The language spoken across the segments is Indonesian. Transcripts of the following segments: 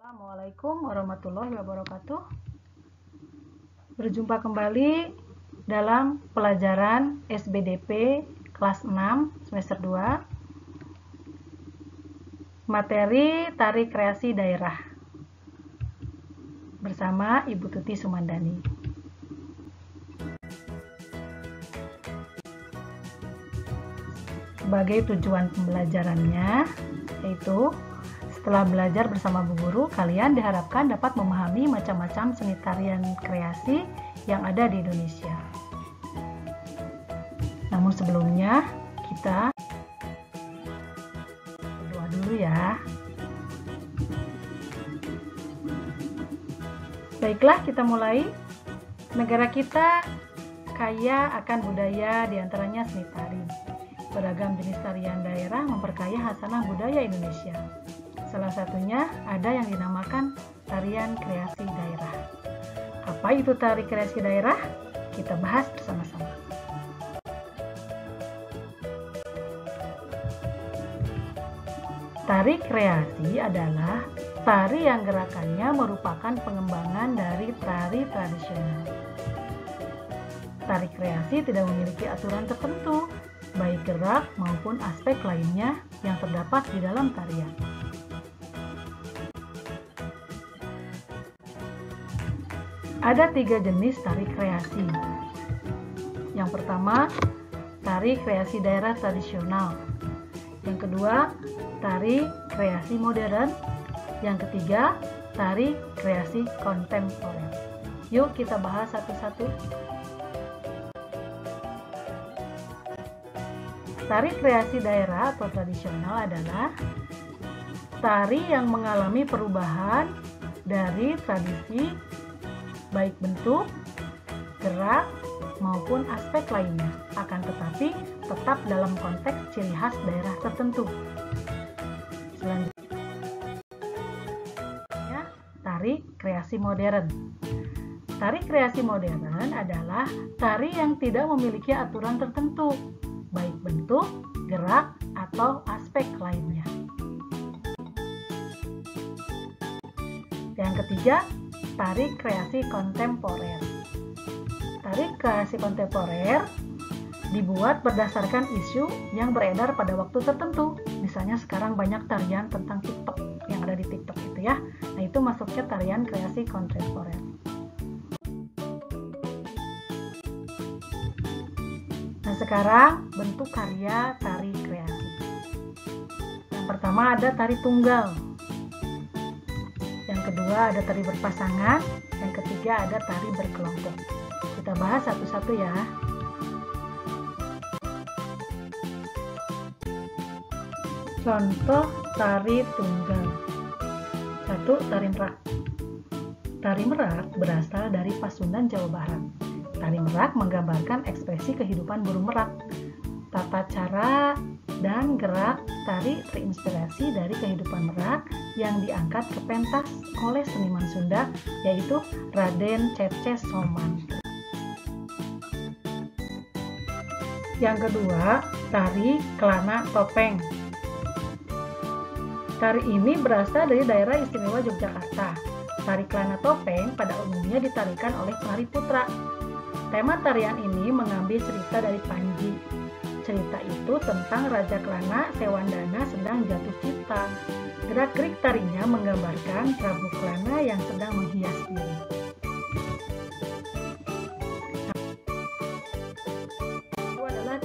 Assalamualaikum warahmatullahi wabarakatuh. Berjumpa kembali dalam pelajaran SBDP kelas 6 semester 2, materi tari kreasi daerah bersama Ibu Tuti Sumandani. Sebagai tujuan pembelajarannya yaitu setelah belajar bersama Bu Guru, kalian diharapkan dapat memahami macam-macam seni tarian kreasi yang ada di Indonesia. Namun sebelumnya, kita berdoa dulu ya. Baiklah, kita mulai. Negara kita kaya akan budaya, diantaranya seni tari. Beragam jenis tarian daerah memperkaya khasanah budaya Indonesia. Salah satunya ada yang dinamakan tarian kreasi daerah. Apa itu tari kreasi daerah? Kita bahas bersama-sama. Tari kreasi adalah tari yang gerakannya merupakan pengembangan dari tari tradisional. Tari kreasi tidak memiliki aturan tertentu, baik gerak maupun aspek lainnya yang terdapat di dalam tarian. Ada 3 jenis tari kreasi. Yang pertama, tari kreasi daerah tradisional. Yang kedua, tari kreasi modern. Yang ketiga, tari kreasi kontemporer. Yuk kita bahas satu-satu. Tari kreasi daerah atau tradisional adalah tari yang mengalami perubahan dari tradisi baik bentuk, gerak, maupun aspek lainnya, akan tetapi tetap dalam konteks ciri khas daerah tertentu. Selanjutnya, tari kreasi modern. Tari kreasi modern adalah tari yang tidak memiliki aturan tertentu, baik bentuk, gerak, atau aspek lainnya. Yang ketiga, tari kreasi kontemporer. Tari kreasi kontemporer dibuat berdasarkan isu yang beredar pada waktu tertentu. Misalnya sekarang banyak tarian tentang TikTok yang ada di TikTok itu ya. Nah, itu masuknya tarian kreasi kontemporer. Nah, sekarang bentuk karya tari kreasi. Yang pertama ada tari tunggal. Yang kedua ada tari berpasangan, yang ketiga ada tari berkelompok. Kita bahas satu-satu ya. Contoh tari tunggal. 1. Tari merak. Tari merak berasal dari Pasundan, Jawa Barat. Tari merak menggambarkan ekspresi kehidupan burung merak. Tata cara dan gerak tari terinspirasi dari kehidupan merak yang diangkat ke pentas oleh seniman Sunda, yaitu Raden Cece Soman. Yang kedua, tari kelana topeng. Tari ini berasal dari daerah istimewa Yogyakarta. Tari kelana topeng pada umumnya ditarikan oleh penari putra. Tema tarian ini mengambil cerita dari Panji. Cerita itu tentang Raja Kelana Sewandana sedang jatuh cinta. Gerak-gerik tarinya menggambarkan Prabu Kelana yang sedang menghias diri. Itu adalah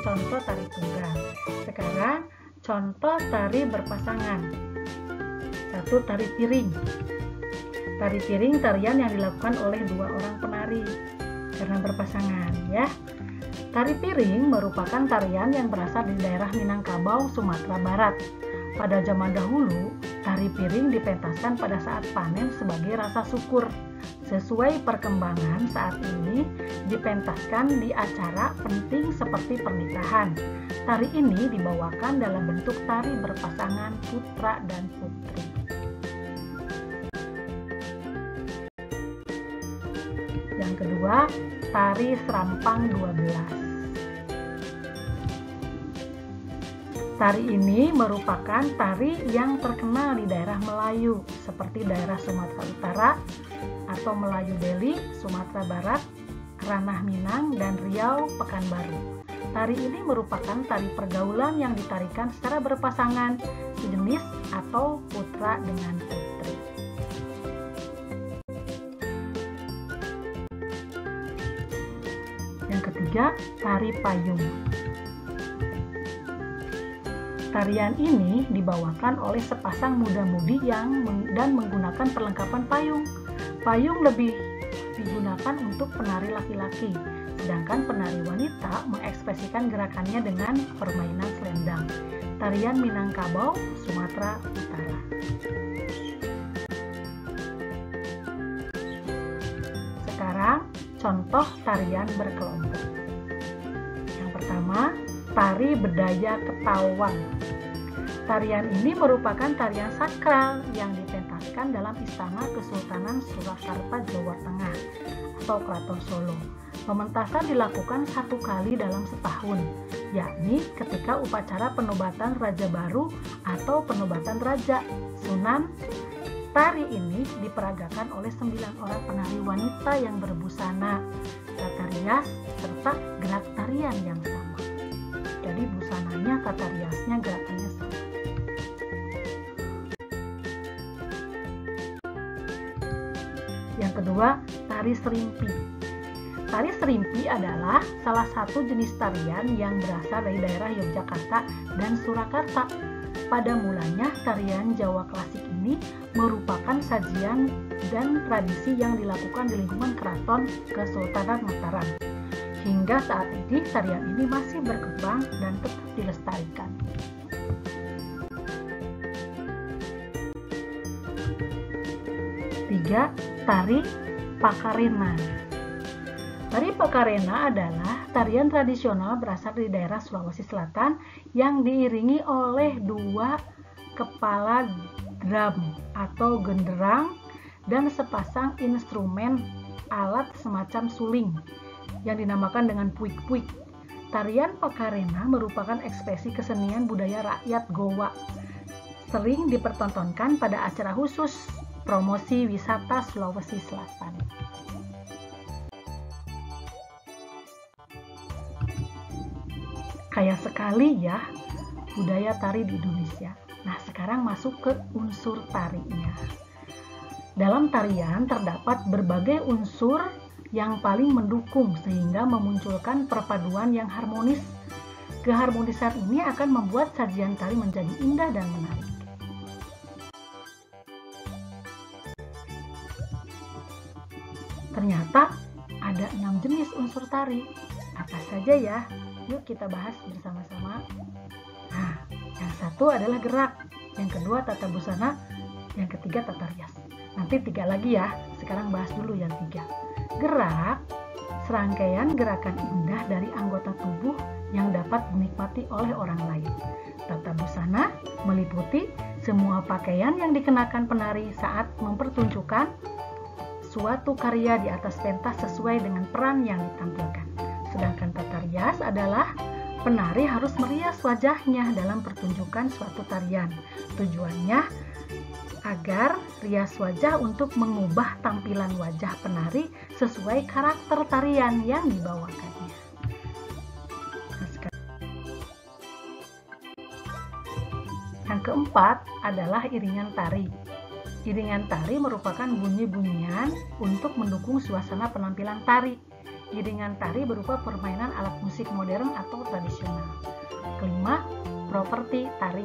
contoh tari tunggal. Sekarang contoh tari berpasangan. 1. Tari piring. Tari piring tarian yang dilakukan oleh 2 orang penari karena berpasangan ya. Tari piring merupakan tarian yang berasal dari daerah Minangkabau, Sumatera Barat. Pada zaman dahulu, tari piring dipentaskan pada saat panen sebagai rasa syukur. Sesuai perkembangan saat ini, dipentaskan di acara penting seperti pernikahan. Tari ini dibawakan dalam bentuk tari berpasangan putra dan putri. Yang kedua, tari serampang 12. Tari ini merupakan tari yang terkenal di daerah Melayu seperti daerah Sumatera Utara atau Melayu Deli, Sumatera Barat, Ranah Minang, dan Riau, Pekanbaru. Tari ini merupakan tari pergaulan yang ditarikan secara berpasangan, sejenis atau putra dengan putri. Yang ketiga, tari payung. Tarian ini dibawakan oleh sepasang muda-mudi dan menggunakan perlengkapan payung. Payung lebih digunakan untuk penari laki-laki, sedangkan penari wanita mengekspresikan gerakannya dengan permainan selendang. Tarian Minangkabau, Sumatera Utara. Sekarang, contoh tarian berkelompok. Yang pertama, tari bedaya Ketawang. Tarian ini merupakan tarian sakral yang dipentaskan dalam Istana Kesultanan Surakarta, Jawa Tengah atau Keraton Solo. Pementasan dilakukan 1 kali dalam setahun, yakni ketika upacara penobatan Raja Baru atau penobatan Raja Sunan. Tari ini diperagakan oleh 9 orang penari wanita yang berbusana, tata rias, serta gerak tarian yang sama. Jadi busananya, tata riasnya, gerakannya sama. Yang kedua, tari serimpi. Tari serimpi adalah salah satu jenis tarian yang berasal dari daerah Yogyakarta dan Surakarta. Pada mulanya, tarian Jawa klasik ini merupakan sajian dan tradisi yang dilakukan di lingkungan Keraton Kesultanan Mataram. Hingga saat ini, tarian ini masih berkembang dan tetap dilestarikan. Tiga, tari Pakarena. Tari Pakarena adalah tarian tradisional berasal dari daerah Sulawesi Selatan yang diiringi oleh 2 kepala drum atau genderang dan sepasang instrumen alat semacam suling yang dinamakan dengan puik-puik. Tarian Pakarena merupakan ekspresi kesenian budaya rakyat Gowa. Sering dipertontonkan pada acara khusus promosi wisata Sulawesi Selatan. Kaya sekali ya budaya tari di Indonesia. Nah, sekarang masuk ke unsur tarinya. Dalam tarian terdapat berbagai unsur yang paling mendukung sehingga memunculkan perpaduan yang harmonis. Keharmonisan ini akan membuat sajian tari menjadi indah dan menarik. Ternyata ada 6 jenis unsur tari. Apa saja ya? Yuk kita bahas bersama-sama. Nah, yang satu adalah gerak, yang kedua tata busana, yang ketiga tata rias. Nanti 3 lagi ya. Sekarang bahas dulu yang 3. Gerak, serangkaian gerakan indah dari anggota tubuh yang dapat dinikmati oleh orang lain. Tata busana meliputi semua pakaian yang dikenakan penari saat mempertunjukkan suatu karya di atas pentas sesuai dengan peran yang ditampilkan. Sedangkan tata rias adalah penari harus merias wajahnya dalam pertunjukan suatu tarian. Tujuannya agar rias wajah untuk mengubah tampilan wajah penari sesuai karakter tarian yang dibawakannya. Yang keempat adalah iringan tari. Iringan tari merupakan bunyi-bunyian untuk mendukung suasana penampilan tari. Iringan tari berupa permainan alat musik modern atau tradisional. Kelima, properti tari.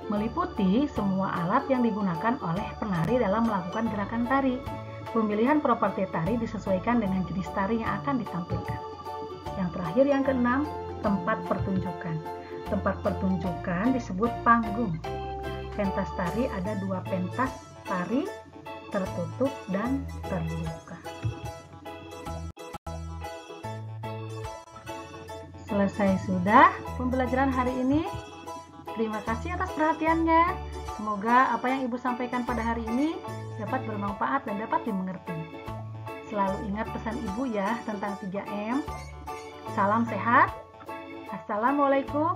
Meliputi semua alat yang digunakan oleh penari dalam melakukan gerakan tari. Pemilihan properti tari disesuaikan dengan jenis tari yang akan ditampilkan. Yang terakhir, yang keenam, tempat pertunjukan. Tempat pertunjukan disebut panggung. Pentas tari ada 2 pentas tari, tertutup dan terbuka. Selesai sudah pembelajaran hari ini. Terima kasih atas perhatiannya. Semoga apa yang Ibu sampaikan pada hari ini dapat bermanfaat dan dapat dimengerti. Selalu ingat pesan Ibu ya tentang 3M. Salam sehat. Assalamualaikum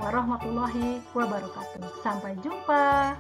warahmatullahi wabarakatuh. Sampai jumpa.